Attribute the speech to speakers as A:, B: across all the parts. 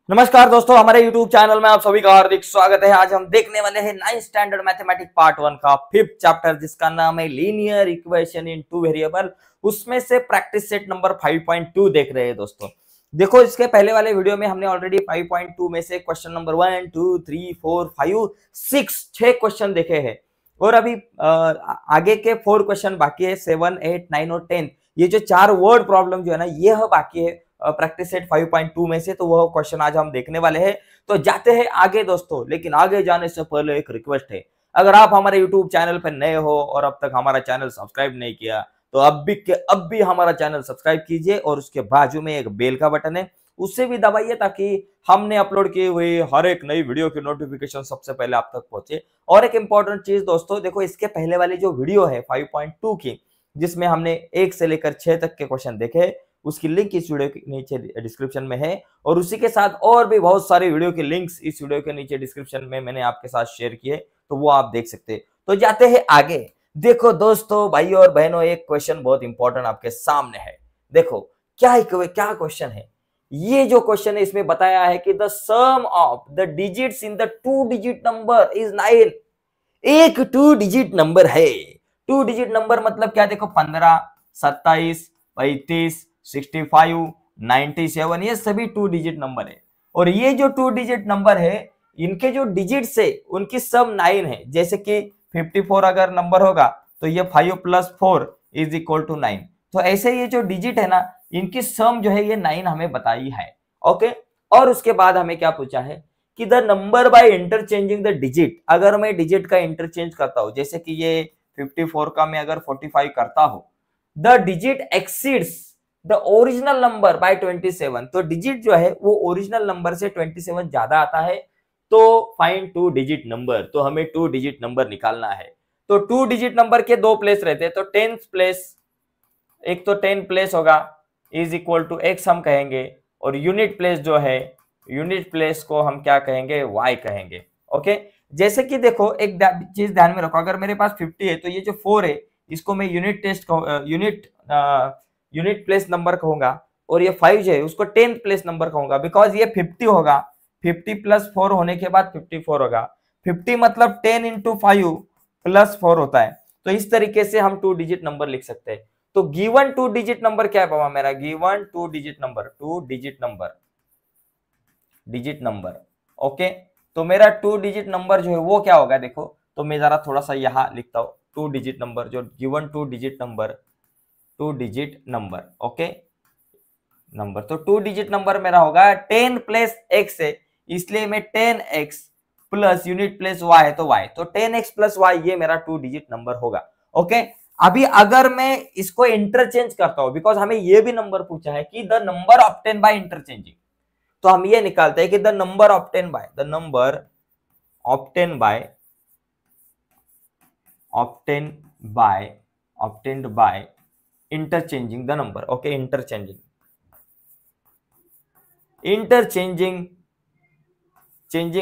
A: नमस्कार दोस्तों, हमारे YouTube चैनल में आप सभी का हार्दिक स्वागत है। आज हम देखने वाले हैं 9th स्टैंडर्ड मैथमेटिक्स पार्ट 1 का 5th चैप्टर, जिसका नाम है linear equation in two variable. उसमें से प्रैक्टिस सेट नंबर 5.2 देख रहे हैं दोस्तों। देखो, इसके पहले वाले वीडियो में हमने ऑलरेडी 5.2 में से क्वेश्चन नंबर 1 2 3 4 5 6 क्वेश्चन देखे हैं और अभी आगे के 4 क्वेश्चन बाकी है, 7 8 9 और 10। ये जो 4 वर्ड प्रॉब्लम जो है ना, ये बाकी है प्रैक्टिस सेट 5.2 में से, तो वह क्वेश्चन आज हम देखने वाले हैं। तो जाते हैं आगे दोस्तों, लेकिन आगे जाने से पहले एक रिक्वेस्ट है। अगर आप हमारे YouTube चैनल पर नए हो और अब तक हमारा चैनल सब्सक्राइब नहीं किया, तो अब भी हमारा चैनल सब्सक्राइब कीजिए और उसके बाजू में एक बेल का बटन है, उससे भी दबाइए ताकि हमने अपलोड किए हुए हर एक नई वीडियो की नोटिफिकेशन सबसे पहले आप तक पहुंचे। और एक इंपॉर्टेंट चीज दोस्तों, देखो इसके पहले वाली जो वीडियो है 5.2 की, जिसमें हमने 1 से लेकर 6 तक के क्वेश्चन देखे, उसकी लिंक इस वीडियो के नीचे डिस्क्रिप्शन में है और उसी के साथ और भी बहुत सारे वीडियो के लिंक्स इस वीडियो के नीचे डिस्क्रिप्शन में मैंने आपके साथ शेयर किए, तो वो आप देख सकते हैं। तो जाते हैं आगे। देखो दोस्तों, भाई और बहनों, एक क्वेश्चन बहुत इंपॉर्टेंट आपके सामने है। देखो क्या क्वेश्चन है। ये जो क्वेश्चन है, इसमें बताया है कि the sum of the digits in the 2 digit number is 9। एक 2 डिजिट नंबर है। 2 डिजिट नंबर मतलब क्या? देखो 15, 27, 35, 65, 97, ये सभी 2 डिजिट नंबर है। और ये जो 2 डिजिट नंबर है, इनके जो डिजिट्स है उनकी सब 9 है। जैसे कि 54 अगर नंबर होगा तो ये 5 + 4 = 9। तो ऐसे ये जो डिजिट है ना, इनकी सम जो है ये 9 हमें बताई है। ओके। और उसके बाद हमें क्या पूछा है कि the number by interchanging the digit. अगर मैं डिजिट का इंटरचेंज करता हूं, जैसे कि ये 54 का मैं अगर 45 करता हूं, the digit exceeds the original number by 27। तो डिजिट जो है वो ओरिजिनल नंबर से 27 ज्यादा आता है, तो फाइंड 2 डिजिट नंबर। तो हमें 2 डिजिट नंबर निकालना है। तो 2 डिजिट नंबर के 2 प्लेस रहते हैं, तो 10th प्लेस, एक तो 10 प्लेस होगा = x हम कहेंगे, और यूनिट प्लेस जो है, यूनिट प्लेस को हम क्या कहेंगे? y कहेंगे। ओके। जैसे कि देखो, एक चीज ध्यान में रखो, अगर मेरे पास 50 है तो ये जो 4 है इसको मैं यूनिट प्लेस नंबर कहूंगा, और ये 5 है उसको 10th प्लेस नंबर कहूंगा, बिकॉज ये 50 होगा। 50 + 4 होने के बाद 54 होगा। 50 मतलब 10 × 5 + 4 होता है। तो इस तरीके से हम 2 डिजिट नंबर लिख सकते हैं। तो गिवन 2 डिजिट नंबर क्या है बाबा? मेरा गिवन 2 डिजिट नंबर। ओके। तो मेरा 2 डिजिट नंबर जो है वो क्या होगा? देखो, तो मैं जरा थोड़ा सा यहां लिखता हूं। 2 डिजिट नंबर, जो given 2 digit number. Okay, number. तो 2 डिजिट नंबर मेरा होगा 10 + x है, इसलिए मैं 10x plus unit place y है तो y, तो 10x + y ये मेरा 2 डिजिट नंबर होगा। ओके। अभी अगर मैं इसको इंटरचेंज करता हूं, बिकॉज हमें ये भी नंबर पूछा है कि the number obtain by interchanging, तो हम ये निकालते हैं कि the number obtain by interchanging the number. Okay, interchanging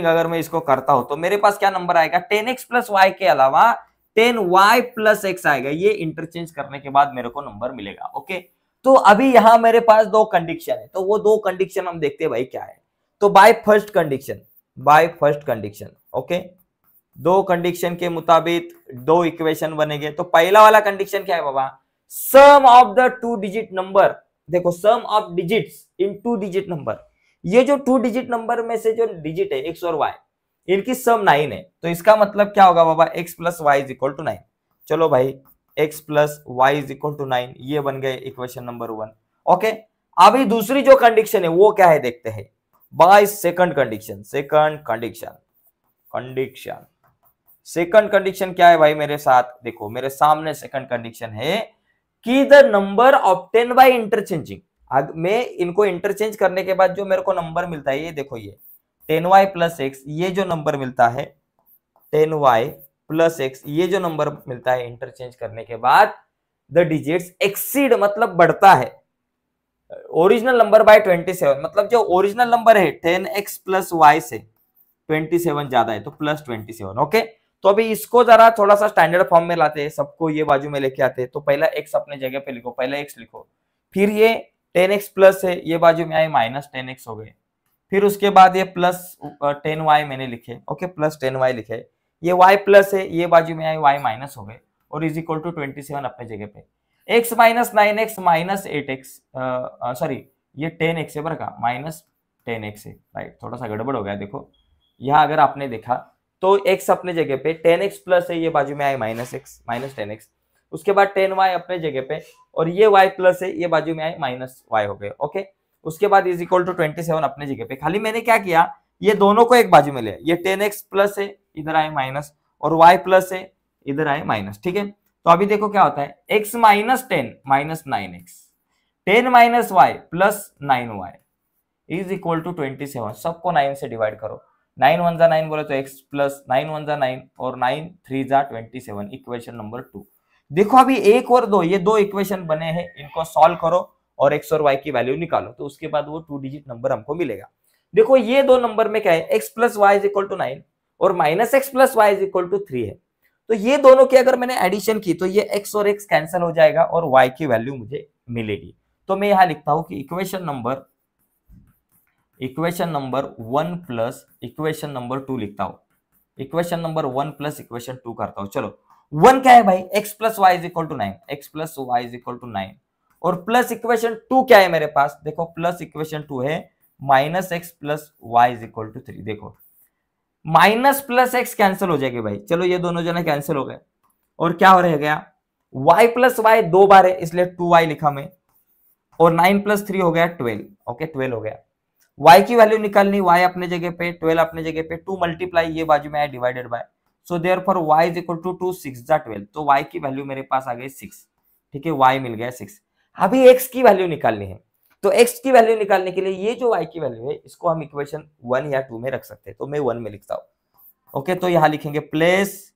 A: अगर मैं इसको करता हूं तो मेरे पास क्या नंबर आएगा? 10x + y के अलावा 10y + x आएगा। ये इंटरचेंज करने के बाद मेरे को नंबर मिलेगा। ओके। तो अभी यहां मेरे पास 2 कंडीशन है, तो वो 2 कंडीशन हम देखते हैं भाई क्या है। तो by first condition, okay, 2 condition के मुताबिक 2 इक्वेशन बनेंगे। तो पहला वाला कंडीशन क्या है बाबा? Sum of the 2 digit number. देखो, sum of digits in 2 digit number, ये जो 2 डिजिट नंबर में से जो डिजिट है x और y, इनकी सम 9 है। तो इसका मतलब क्या होगा बाबा? x + y = 9। चलो भाई, x + y = 9, ये बन गए इक्वेशन नंबर 1। ओके। अभी दूसरी जो कंडीशन है वो क्या है देखते हैं। बाय सेकंड कंडीशन क्या है भाई मेरे साथ? देखो, मेरे सामने सेकंड कंडीशन है कि the number obtain by interchanging. मैं इनको इंटरचेंज करने के बाद जो मेरे को नंबर मिलता है, ये देखो, ये 10y + x, ये जो नंबर मिलता है 10y + x, ये जो नंबर मिलता है इंटरचेंज करने के बाद, द डिजिट्स एक्सीड मतलब बढ़ता है ओरिजिनल नंबर बाय 27। मतलब जो ओरिजिनल नंबर है 10x + y से 27 ज्यादा है, तो +27। ओके। तो अभी इसको जरा थोड़ा सा स्टैंडर्ड फॉर्म में लाते हैं, सबको ये बाजू में लेके आते हैं। तो पहला x अपने जगह पे लिखो, पहला x लिखो, फिर ये 10x प्लस है, ये बाजू में आए -10x हो गए, फिर उसके बाद ये प्लस 10y मैंने लिखे, ओके, प्लस 10y लिखे, ये y प्लस है, ये बाजू में आए y माइनस हो गए, और इज इक्वल टू 27 अपने जगह पे, x minus 9x minus 8x, sorry ये 10x है बरका, माइनस 10x है, राइट, थोड़ा सा गड़बड़ हो गया, देखो यहाँ अगर आपने देखा तो x अपने जगह पे 10x प्लस है, ये बाजू में आए माइनस x माइनस 10x, उसके बाद 10y अपने जगह पे, और ये y प्लस है, ये बाजू में आए माइनस y हो गए, ओके, उसके बाद इज इक्वल टू 27 अपने जगह पे, खाली मैंने क्या किया, ये दोनों को एक बाजू में ले, ये 10x प्लस है, इधर आए माइनस, और y प्लस है, इधर आए माइनस, ठीक है। तो अभी देखो क्या होता है, x minus 10 minus 9x, 10 minus y plus 9y is equal to 27, सबको 9 से डिवाइड करो, 9 1 जा 9 बोले तो x प्लस 9 1 जा 9 और 9 3 जा 27, इक्वेशन नंबर 2। देखो अभी 1 और 2, ये दो इक्वेशन बने हैं, इनको सॉल्व करो और x और y की वैल्यू निकालो, तो उसके बाद वो 2 डिजिट नंबर हमको मिलेगा। देखो ये दो नंबर में क्या है, x plus y is equal to 9 और minus x plus y is equal to 3 है, तो ये दोनों की अगर मैंने एडिशन की तो ये x और x कैंसिल हो जाएगा और y की वैल्यू मुझे मिलेगी। तो मैं यहां लिखता हूं कि equation number 1 plus equation number 2 लिखता हूं, इक्वेशन नंबर 1 प्लस इक्वेशन 2 करता हूं। चलो 1 क्या है भाई, x plus y is equal to 9, x plus y is equal to 9, और प्लस इक्वेशन 2 क्या है मेरे पास, देखो प्लस इक्वेशन 2 है minus x plus y is equal to 3, देखो माइनस प्लस एक्स कैंसिल हो जाएगी भाई, चलो ये दोनों जने कैंसिल हो गए, और क्या हो रह गया, y प्लस वाई 2 बार है इसलिए 2y लिखा मैं, और 9 प्लस 3 हो गया 12, ओके 12 हो गया। y की वैल्यू निकालनी, y अपने जगह पे 12 अपने जगह पे, 2 मल्टीप्लाई ये बाजू में है divided by, so therefore y is equal to 2 6 जा 12, तो y की वैल्यू मेरे पास आ गई 6, ठीक है, y मिल गया 6। अभी x की वैल्यू निकालनी है, तो x की वैल्यू निकालने के लिए ये जो y की वैल्यू है इसको हम इक्वेशन 1 या 2 में रख सकते हैं, तो मैं 1 में लिखता हूं, ओके। तो यहां लिखेंगे place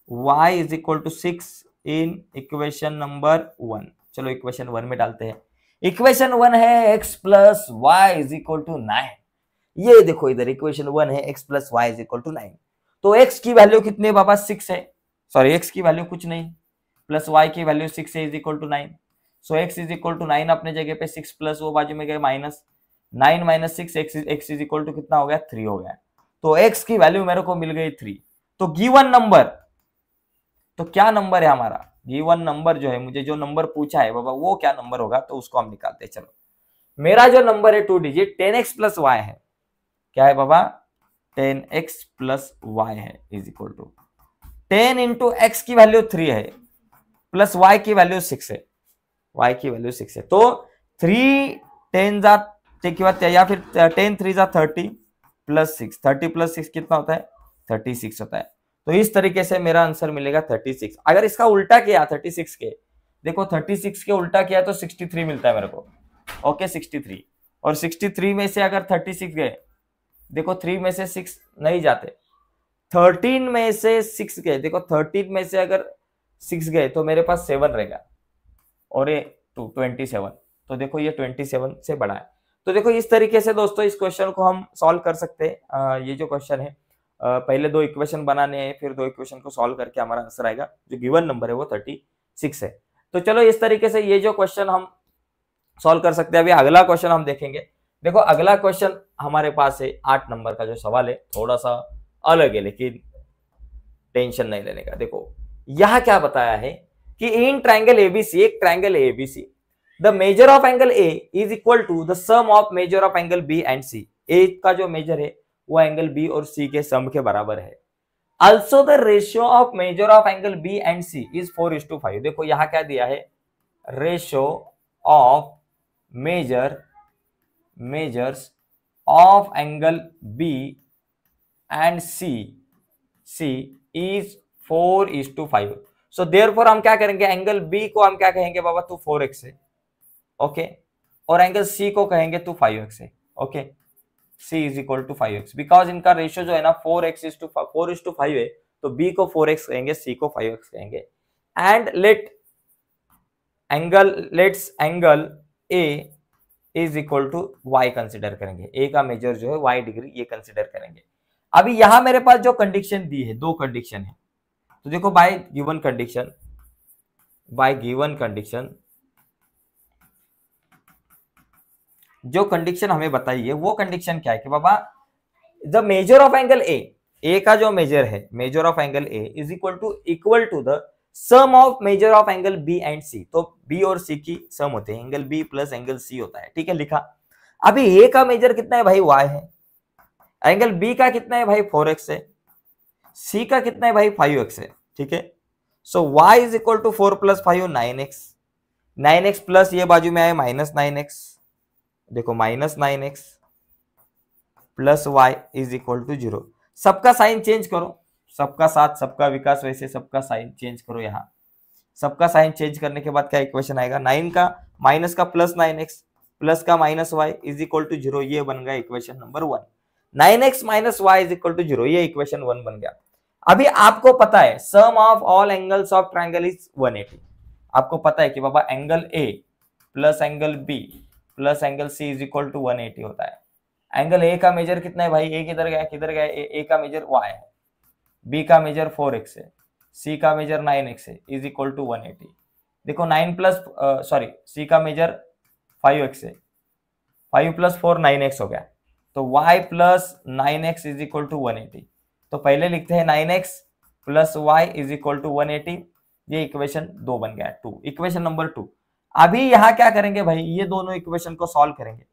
A: y is equal to 6 in equation number 1, चलो इक्वेशन 1 में डालते हैं। इक्वेशन 1 है x plus y is equal to 9, ये देखो इधर इक्वेशन 1 है x plus y is equal to 9, तो x की वैल्यू कितनी है बाबा 6 है, सॉरी x की वैल्यू कुछ नहीं, प्लस y की वैल्यू 6 है is equal to 9, so x is equal to 9 अपने जगह पे, 6 प्लस वो बाजू में गए minus 9 minus 6, x is equal to कितना हो गया 3 हो गया, तो x की वैल्यू मेरे को मिल गई 3। तो गिवन नंबर, तो क्या नंबर है हमारा गिवन नंबर, जो है मुझे जो नंबर पूछा है बाबा वो क्या नंबर होगा, तो उसको हम निकालते हैं। चलो मेरा जो नंबर है 2 डिजिट 10x प्लस वाई है, क्या है बाबा 10x प्लस वाई है is equal to 10 into x की वैल्यू 3 है प्लस y की वैल्यू 6 है, y की वैल्यू 6 है, तो 3 10 जा या फिर 10 3 जा 30 प्लस 6, 30 प्लस 6 कितना होता है 36 होता है, तो इस तरीके से मेरा आंसर मिलेगा 36। अगर इसका उल्टा किया 36 के, देखो 36 के उल्टा किया तो 63 मिलता है मेरे को, ओके 63, और 63 में से अगर 36 गए, देखो 3 में से 6 नहीं जाते, 13 में से 6 गए, देखो 13 में से अगर 6 गए तो मेरे पास 7 रहेगा, और ये 27, तो देखो ये 27 से बड़ा है। तो देखो इस तरीके से दोस्तों इस क्वेश्चन को हम सॉल्व कर सकते हैं। ये जो क्वेश्चन है पहले 2 इक्वेशन बनाने हैं, फिर 2 इक्वेशन को सॉल्व करके हमारा आंसर आएगा, जो गिवन नंबर है वो 36 है। तो चलो इस तरीके से ये जो क्वेश्चन हम सॉल्व कर सकते हैं। अभी अगला क्वेश्चन हम देखेंगे। देखो अगला क्वेश्चन हमारे पास है 8 नंबर का जो सवाल है, थोड़ा सा अलग है लेकिन टेंशन नहीं लेने का। देखो यह क्या बताया है कि इन ट्रायंगल एबीसी, एक ट्रायंगल है ABC, the measure of angle A is equal to the sum of measure of angle B and C. A का जो मेजर है वो एंगल बी और सी के सम के बराबर है। Also the ratio of measure of angle B and C is 4:5। देखो यहां क्या दिया है, ratio of measures of angle B and C is 4:5। So therefore हम क्या करेंगे, एंगल B को हम क्या कहेंगे बाबा, तू 4x है, ओके, और एंगल C को कहेंगे तू 5x है, okay. C is equal to 5x, because इनका रेशियो जो है ना 4:5 है, तो B को 4x कहेंगे, C को 5x कहेंगे। And let's angle A is equal to y consider करेंगे, A का मेजर जो है y डिग्री ये कंसिडर करेंगे। अभी यहां मेरे पास जो कंडीशन दी है, 2 कंडीशन है, तो देखो बाय गिवन कंडीशन जो कंडीशन हमें बताई है वो कंडीशन क्या है कि बाबा the measure of angle A का जो मेजर है, measure of angle A is equal to the sum of measure of angle B and C. तो बी और सी की सम होते हैं, angle B plus angle C होता है, ठीक है, लिखा। अभी ए का मेजर कितना है भाई, y है, एंगल बी का कितना है भाई 4x है, सी का कितना है भाई 5x है, ठीक है। So y is equal to 4 plus 5 9x, 9x plus ये बाजू में आए माइनस 9x, देखो minus 9x plus y is equal to 0। सबका साइन चेंज करो, सबका साथ सबका विकास, वैसे सबका साइन चेंज करो। यहाँ सबका साइन चेंज करने के बाद क्या इक्वेशन आएगा, 9 का माइनस का प्लस 9x प्लस का minus y is equal to 0, ये बन गया equation number 1। 9x minus y is equal to 0, ये इक्वेशन 1 बन गया। अभी आपको पता है sum of all angles of triangle is 180। आपको पता है कि बाबा angle A plus angle B plus angle C is equal to 180 होता है। एंगल ए का मेजर कितना है भाई, ए किधर गया, किधर गया, ए का मेजर y है, बी का मेजर 4x है, सी का मेजर 9x है, इज इक्वल टू 180। देखो 9 प्लस सॉरी सी का मेजर 5x है, 5 प्लस 4 9x हो गया, तो y plus 9x is equal to 180। तो पहले लिखते हैं 9x plus y is equal to 180, ये इक्वेशन 2 बन गया, 2, इक्वेशन नंबर 2। अभी यहाँ क्या करेंगे भाई, ये दोनों इक्वेशन को सॉल्व करेंगे,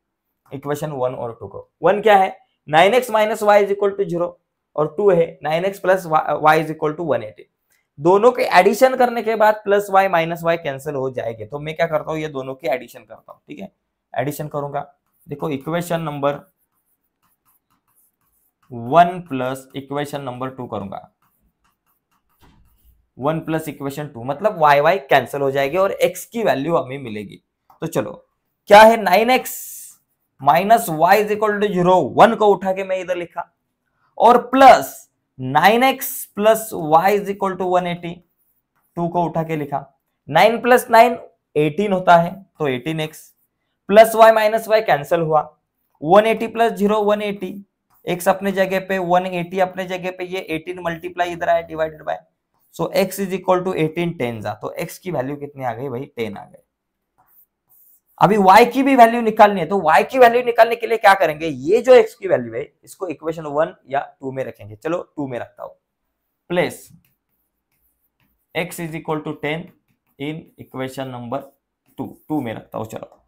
A: इक्वेशन 1 और 2 को। 1 क्या है, 9x minus y is equal to 0, और 2 है 9x plus y is equal to 180। दोनों के एडिशन करने के बाद plus y minus y cancel हो जाएंगे, तो मैं क्या करता हूँ, ये दोनों की एडिशन करता हूँ, ठीक है, एडिशन करूंगा। देखो equation number 1 plus equation number 2 करूंगा, 1 प्लस इक्वेशन 2 मतलब y कैंसिल हो जाएगी और x की वैल्यू हमें मिलेगी। तो चलो क्या है, 9x minus y is equal to 0, 1 को उठा के मैं इधर लिखा, और plus 9x plus y is equal to 180, 2 को उठा के लिखा। 9 प्लस 9 18 होता है, तो 18x plus y minus y cancel हुआ, 180 प्लस 0 180, x अपने जगह पे 180 अपने जगह पे, ये 18 मल्टीप्लाई इधर आया divided by, so x is equal to 18 10 जा, तो x की वैल्यू कितनी आ गई भाई, 10 आ गई। अभी y की भी वैल्यू निकालनी है, तो y की वैल्यू निकालने के लिए क्या करेंगे, ये जो x की वैल्यू है इसको इक्वेशन 1 या 2 में रखेंगे। चलो 2 में रखता हूं, place x is equal to 10 in equation number 2 में रखता हूं। चलो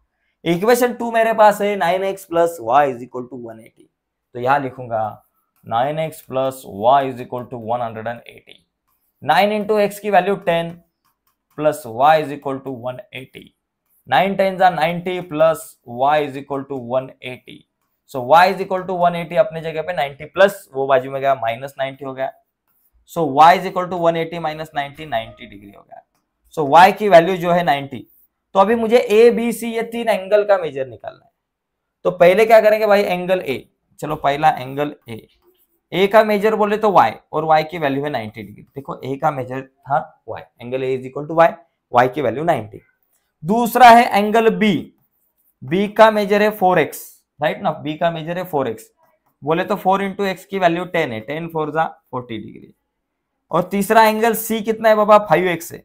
A: इक्वेशन 2 मेरे पास है 9x plus y is equal to 180, तो यहां लिखूंगा 9x plus y is equal to 180। 9 into x की value 10 plus y is equal to 180, 9 10 जा 90 plus y is equal to 180, so y is equal to 180 अपने जगह पे, 90 प्लस वो बाजू में गया माइनस 90 हो गया, so y is equal to 180 minus 90 90 degree हो गया, सो y की वैल्यू जो है 90। तो अभी मुझे ए बी सी ये 3 एंगल का मेजर निकालना है, तो पहले क्या करेंगे भाई, एंगल ए, चलो पहला एंगल ए का मेजर बोले तो y, और y की वैल्यू है 90 डिग्री। देखो a का मेजर था y, angle a is equal to y, y की वैल्यू 90। दूसरा है एंगल b का मेजर है 4x, राइट ना, b का मेजर है 4x, बोले तो 4 इंटू एक्स की वैल्यू 10 है, 10 4 जा 40 डिग्री। और तीसरा एंगल c कितना है बाबा, 5x है,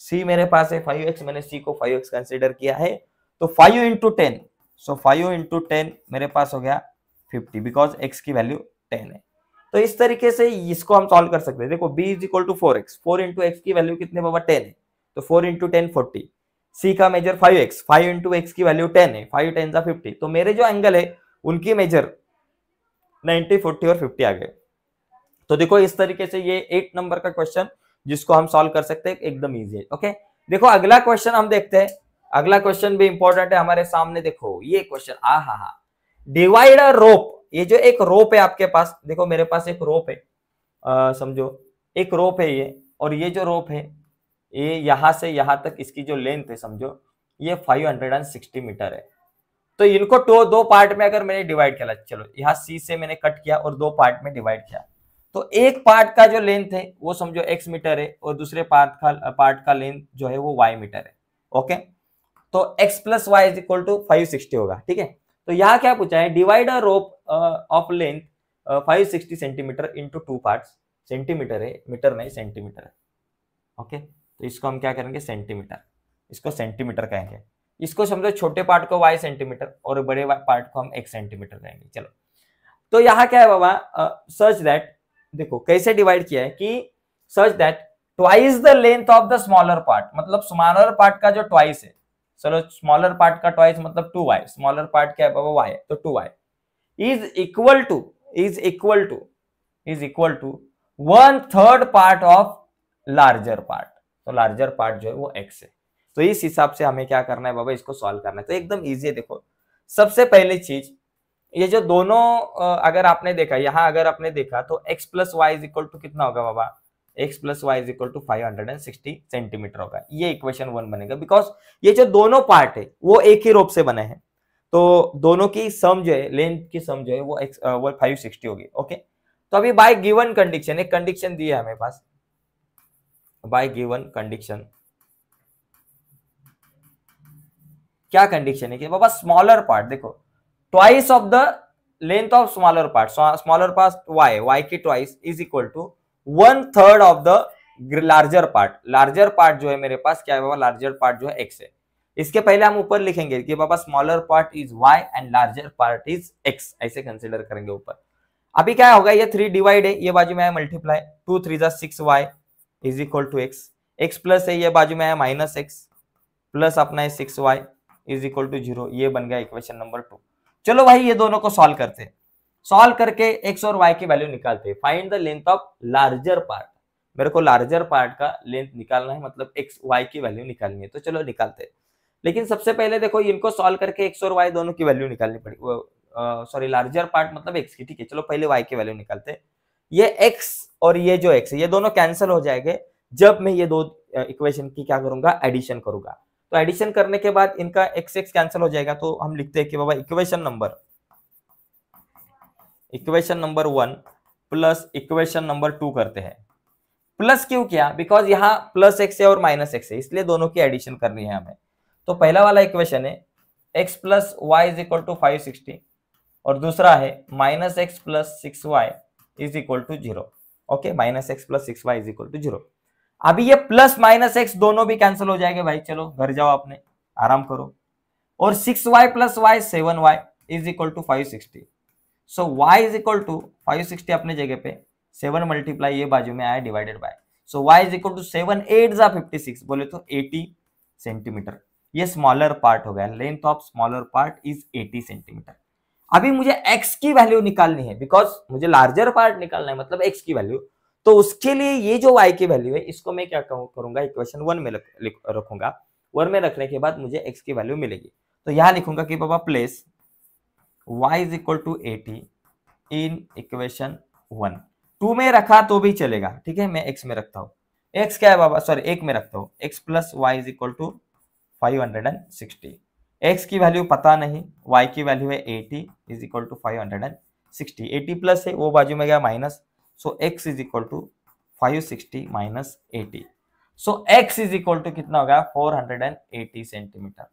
A: c मेरे पास है 5x, मैंने c को 5x कंसिडर किया है, तो 5 इंटू 10, सो 5 इंटू 10 मेरे पास हो गया 50, बिकॉज x की वैल्यू 10 है। तो इस तरीके से इसको हम सॉल्व कर सकते हैं। देखो b is equal to 4x, 4 into x की वैल्यू कितने बाबा 10 है, तो 4 इंटू 10 40, c का मेजर 5x, 5 इंटू एक्स की वैल्यू 10 है, 5 10 जा 50, तो मेरे जो एंगल है उनकी मेजर 90 40 और 50 आ गए। तो देखो इस तरीके से ये 8 नंबर का क्वेश्चन जिसको हम सॉल्व कर सकते हैं, एकदम इजी है। ओके, देखो अगला क्वेश्चन हम देखते हैं, अगला क्वेश्चन भी इंपॉर्टेंट है हमारे सामने। देखो ये क्वेश्चन, डिवाइड अ रोप, ये जो एक रोप है आपके पास, देखो मेरे पास एक रोप है, समझो एक रोप है ये, और ये जो रोप है ये यहां से यहां तक इसकी जो लेंथ है समझो ये 560 मीटर है। तो इनको दो पार्ट में अगर मैंने डिवाइड किया, चलो यहाँ सी से मैंने कट किया और 2 पार्ट में डिवाइड किया, तो एक पार्ट का जो लेंथ है वो समझो x मीटर है, और दूसरे पार्ट का लेंथ जो है वो y मीटर है। ओके, तो x plus y is equal to 560 होगा, ठीक है। तो यहाँ क्या पूछा है, divide a rope of length 560 centimetre into 2 parts, centimetre है, मीटर नहीं सेंटीमीटर है। ओके, तो इसको हम क्या करेंगे, सेंटीमीटर, इसको सेंटीमीटर कहेंगे। इसको समझो छोटे पार्ट को y सेंटीमीटर और बड़े पार्ट को हम x सेंटीमीटर कहेंगे। चलो, तो यहाँ क्या है बाबा, सच दैट, देखो कैसे डिवाइड किया है कि such that twice the length of the smaller part, मतलब स्मॉलर पार्ट का जो ट्वाइस है, चलो स्मॉलर पार्ट का ट्वाइस मतलब 2y, स्मॉलर पार्ट क्या है बाबा y है, तो 2y is equal to 1/3 part of larger part. तो लार्जर पार्ट जो है वो x है। तो इस हिसाब से हमें क्या करना है बाबा, इसको सॉल्व करना है। तो एकदम इजी है। देखो सबसे पहली चीज, ये जो दोनों अगर आपने देखा, यहां अगर आपने देखा तो x plus y is equal to कितना होगा बाबा, x plus y is equal to 560 centimetre होगा। ये इक्वेशन 1 बनेगा, बिकॉज ये जो दोनों पार्ट है वो एक ही रोप से बने हैं, तो दोनों की सम जो है, लेंथ की सम जो है वो 560 होगी। ओके, तो अभी बाय गिवन कंडीशन, एक कंडीशन दी है हमें पास, बाय गिवन कंडीशन, क्या कंडीशन है कि बाबा स्मॉलर पार्ट, देखो twice of the length of smaller part, smaller part y की twice is equal to 1/3 of the larger part. Larger part जो है मेरे पास क्या है बाबा, लार्जर पार्ट जो है x है। इसके पहले हम ऊपर लिखेंगे कि बाबा smaller part is y and larger part is x, ऐसे कंसीडर करेंगे ऊपर। अभी क्या होगा, ये 3 डिवाइड है, ये बाजू में है multiply, 2 3 6y is equal to x plus है, ये बाजू में है माइनस x प्लस अपना है 6y इज इक्वल टू 0। ये बन गया इक्वेशन नंबर 2। चलो भाई ये दोनों को सॉल्व करते हैं। सॉल्व करके x और y की वैल्यू निकालते हैं। Find the length of larger part, मेरे को लार्जर पार्ट का लेंथ निकालना है, मतलब x y की वैल्यू निकालनी है। तो चलो निकालते हैं, लेकिन सबसे पहले देखो इनको सॉल्व करके x और y दोनों की वैल्यू निकालनी पड़ी, सॉरी लार्जर पार्ट मतलब x की, ठीक है। चलो पहले y की वैल्यू निकालते हैं। ये x और ये जो x है ये दोनों कैंसिल हो जाएंगे जब मैं ये दो इक्वेशन की क्या करूंगा, एडिशन करूंगा। तो एडिशन करने के बाद इनका x x कैंसिल हो जाएगा, तो हम लिखते हैं कि बाबा equation number 1 plus equation number 2 करते हैं। प्लस क्यों किया, बिकॉज यहाँ प्लस x है और माइनस x है, इसलिए दोनों की एडिशन करनी है हमें। तो पहला वाला इक्वेशन है x plus y is equal to 560 और दूसरा है minus x plus 6y is equal to 0। Okay, minus x plus 6y is equal to 0। अभी ये प्लस माइनस एक्स दोनों भी कैंसिल हो जाएंगे भाई, चलो घर जाओ अपने आराम करो। और 6y plus y 7y is equal to 560। So y is equal to 560 अपने जगह पे, 7 मल्टीप्लाई ये बाजू में आया divided by, so y is equal to 7 8 56 बोले तो 80 सेंटीमीटर। ये स्मॉलर पार्ट हो गया, length of smaller part is 80 centimetre. अभी मुझे x की वैल्यू निकालनी है, बिकॉज मुझे लार्जर पार्ट निकालना है, मतलब x की वैल्यू। तो उसके लिए ये जो y की वैल्यू है इसको मैं क्या करूंगा, इक्वेशन 1 में रखूंगा। 1 में रखने के बाद मुझे x की वैल्यू मिलेगी। तो यहां लिखूंगा कि बाबा place y is equal to 80 in equation 1। 2 में रखा तो भी चलेगा, ठीक है, मैं x में रखता हूँ। x क्या है बाबा, सॉरी 1 में रखता हूँ, x plus y is equal to 560। x की वैल्यू पता नहीं, y की वैल्यू है 80 इज इक्वल टू 560। 80 प्लस है वो बाजू में गया minus, so x is equal to 560 minus 80। So x is equal to कितना होगा, 480 सेंटीमीटर।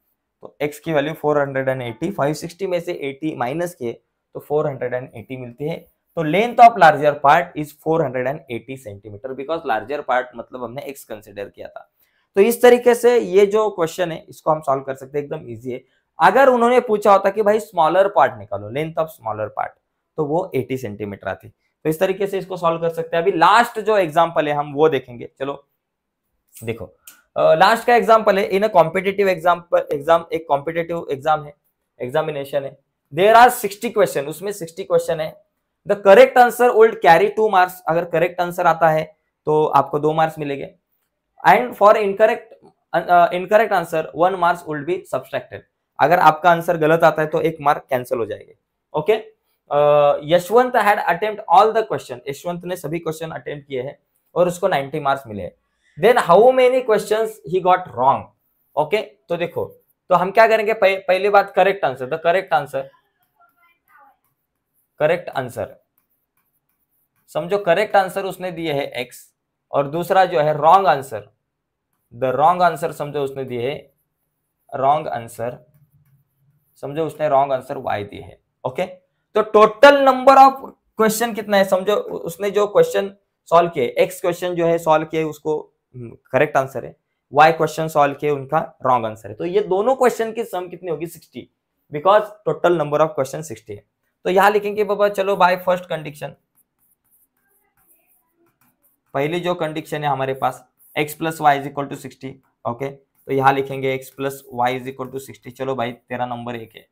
A: तो x की वैल्यू 480, 560 में से 80 माइनस किए तो 480 मिलती है। तो length of larger part is 480 centimetre, because larger part मतलब हमने x कंसिडर किया था। तो इस तरीके से ये जो क्वेश्चन है इसको हम सॉल्व कर सकते हैं, एकदम इजी है। अगर उन्होंने पूछा होता कि भाई स्मॉलर पार्ट निकालो, लेंथ ऑफ स्मॉलर पार्ट, तो वो 80 सेंटीमीटर आती। तो इस तरीके से इसको सॉल्व कर सकते हैं। अभी लास्ट जो एग्जांपल है हम वो देखेंगे। चलो देखो, लास्ट का एग्जांपल है इन अ कॉम्पिटिटिव एग्जाम, एक कॉम्पिटिटिव एग्जाम है, एग्जामिनेशन है। देयर आर 60 क्वेश्चन, उसमें 60 क्वेश्चन है। The correct answer would carry 2 marks, अगर करेक्ट आंसर आता है तो आपको 2 मार्क्स मिलेंगे। And for incorrect answer 1 marks will be subtracted, अगर आपका आंसर गलत आता है तो 1 मार्क कैंसिल हो जाएंगे। Okay, Yashwant had attempt all the question, Yashwant ने सभी क्वेश्चन अटेम्प्ट किए हैं और उसको 90 मार्क्स मिले। Then how many questions he got wrong. Okay, तो देखो, तो हम क्या करेंगे, पहली बात correct answer, the correct answer समझो, करेक्ट आंसर उसने दिए है x, और दूसरा जो है wrong answer, the wrong answer समझो उसने दिए है रॉन्ग आंसर, समझो उसने रॉन्ग आंसर y दिए है। ओके, तो टोटल नंबर ऑफ क्वेश्चन कितना है, समझो उसने जो क्वेश्चन सॉल्व किए, x क्वेश्चन जो है सॉल्व किए उसको करेक्ट आंसर है, y क्वेश्चन सॉल्व किए उनका रॉन्ग आंसर है। तो ये दोनों क्वेश्चन की सम कितनी होगी 60, because total number of question 60 है। तो यहां लिखेंगे बाबा, चलो बाय फर्स्ट कंडीशन, पहली जो कंडीशन है हमारे पास x plus y is equal to 60, okay. तो यहां लिखेंगे x plus y is equal to 60, चलो भाई तेरा नंबर 1 है।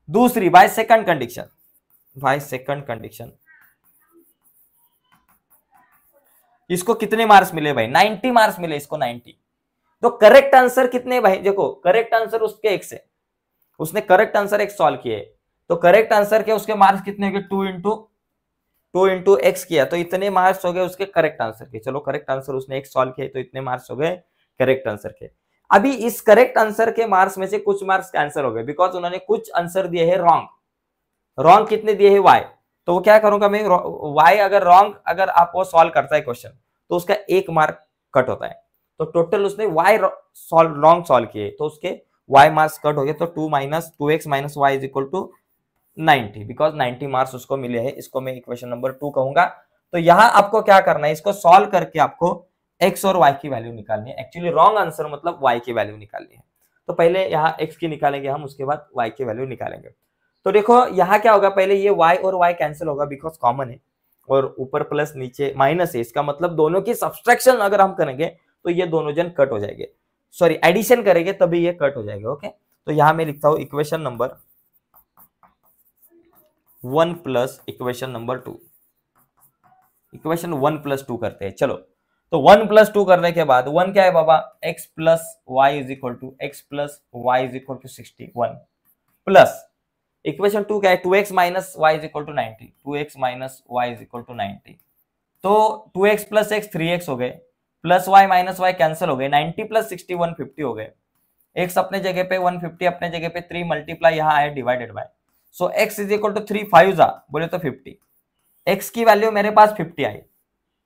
A: दूसरी by second condition, by second condition इसको कितने मार्क्स मिले भाई, 90 मार्क्स मिले इसको, 90। तो करेक्ट आंसर कितने भाई, देखो करेक्ट आंसर उसके x है, उसने करेक्ट आंसर x सॉल्व किए, तो करेक्ट आंसर के उसके मार्क्स कितने हो गए, 2 इंटू x किया, तो इतने मार्क्स हो गए उसके करेक्ट आंसर के। चलो करेक्ट आंसर उसने x सॉल्व किए तो इतने मार्क्स हो गए करेक्ट आंसर के। अभी इस करेक्ट आंसर के मार्क्स में से कुछ मार्क्स कैंसिल हो गए, बिकॉज उन्होंने कुछ आंसर दिए हैं रॉन्ग कितने दिए हैं y, तो वो क्या करूंगा मैं, y अगर रॉन्ग अगर आप वो सॉल्व करता है क्वेश्चन तो उसका 1 मार्क कट होता है। तो टोटल उसने y रॉन्ग सॉल्व किए तो उसके y मार्क्स कट हो गए, तो 2x minus y is equal to 90, because 90 marks उसको मिले हैं। इसको मैं इक्वेशन नंबर 2 कहूंगा। तो यहां आपको क्या करना है, इसको सॉल्व करके आपको x और y की वैल्यू निकालनी है। एक्चुअली रॉन्ग आंसर मतलब y की वैल्यू निकालनी है। तो पहले यहाँ x की निकालेंगे हम, उसके बाद y की वैल्यू निकालेंगे। तो देखो यहाँ क्या होगा, पहले ये y और y कैंसिल होगा बिकॉज कॉमन है, और ऊपर प्लस नीचे माइनस है, इसका मतलब दोनों की सब्सट्रैक्शन अगर हम करेंगे तो ये दोनों जन कट हो जाएंगे, सॉरी एडिशन करेंगे तभी ये कट हो जाएगा, ओके। तो यहां मैं लिखता हूं equation number 1 plus equation number 2, equation 1 plus 2 करते हैं। चलो तो 1 प्लस 2 करने के बाद 1 क्या है बाबा, x plus y is equal to 60, 1 plus equation 2 क्या है, 2x minus y is equal to 90, 2x minus y is equal to 90। तो 2x प्लस x 3x हो गए, plus y minus y cancel हो गए, 90 प्लस 60 150 हो गए, x अपने जगह पे 150 अपने जगह पे 3 मल्टीप्लाई यहाँ आया divided by, so x is equal to 3 5 जा बोले तो 50, x की वैल्यू मेरे पास 50 आई।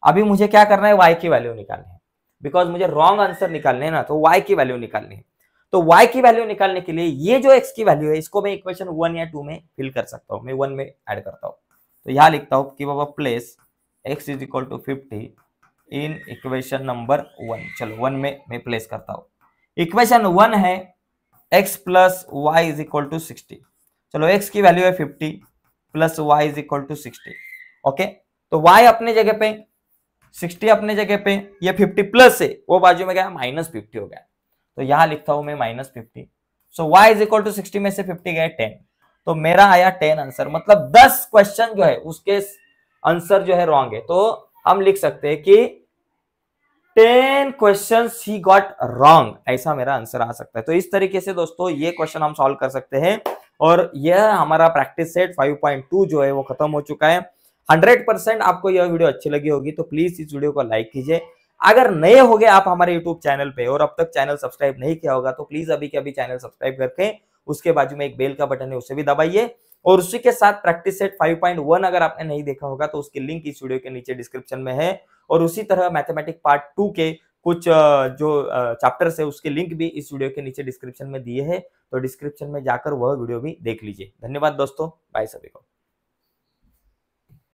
A: अभी मुझे क्या करना है, y की वैल्यू निकालनी है, बिकॉज मुझे रॉन्ग आंसर निकालने है ना, तो y की वैल्यू निकालनी है। तो y की वैल्यू निकालने के लिए ये जो x की वैल्यू है इसको मैं इक्वेशन 1 या 2 में फिल कर सकता हूँ, मैं 1 में ऐड करता हूँ। तो यहाँ लिखता हूँ कि बाबा place x is equal to 50 in equation number 1। चलो 1 में मैं प्लेस करता हूँ। इक्वेशन 1 है x plus y is equal to 60। चलो x की वैल्यू है 50 plus y is equal to 60, okay. तो y अपने जगह पे 60 अपने जगह पे, ये 50 प्लस है, वो बाजू में गया माइनस 50 हो गया, तो यहां लिखता हूं मैं minus 50। So y is equal to 60 में से 50 गए 10, तो मेरा आया 10 आंसर, मतलब 10 क्वेश्चन जो है उसके आंसर जो है रॉन्ग है। तो हम लिख सकते हैं कि 10 क्वेश्चंस ही गॉट रॉन्ग, ऐसा मेरा आंसर आ सकता है। तो इस तरीके से दोस्तों ये क्वेश्चन हम सॉल्व कर सकते हैं, और यह हमारा प्रैक्टिस सेट 5.2 जो है वो खत्म हो चुका है। 100% आपको यह वीडियो अच्छी लगी होगी तो प्लीज इस वीडियो को लाइक कीजिए। अगर नए हो गए आप हमारे यूट्यूब चैनल पे और अब तक चैनल सब्सक्राइब नहीं किया होगा तो प्लीज अभी के अभी चैनल सब्सक्राइब करके उसके बाजू में एक बेल का बटन है उसे भी दबाइए, और उसी के साथ प्रैक्टिस सेट 5.1 अगर आपने नहीं देखा होगा तो उसकी लिंक इस वीडियो के नीचे डिस्क्रिप्शन में है, और उसी तरह मैथमेटिक्स पार्ट 2 के कुछ जो चैप्टर्स है उसके लिंक भी इस वीडियो के नीचे डिस्क्रिप्शन में दिए हैं, तो डिस्क्रिप्शन में जाकर वह वीडियो भी देख लीजिए। धन्यवाद दोस्तों, बाय सभी को।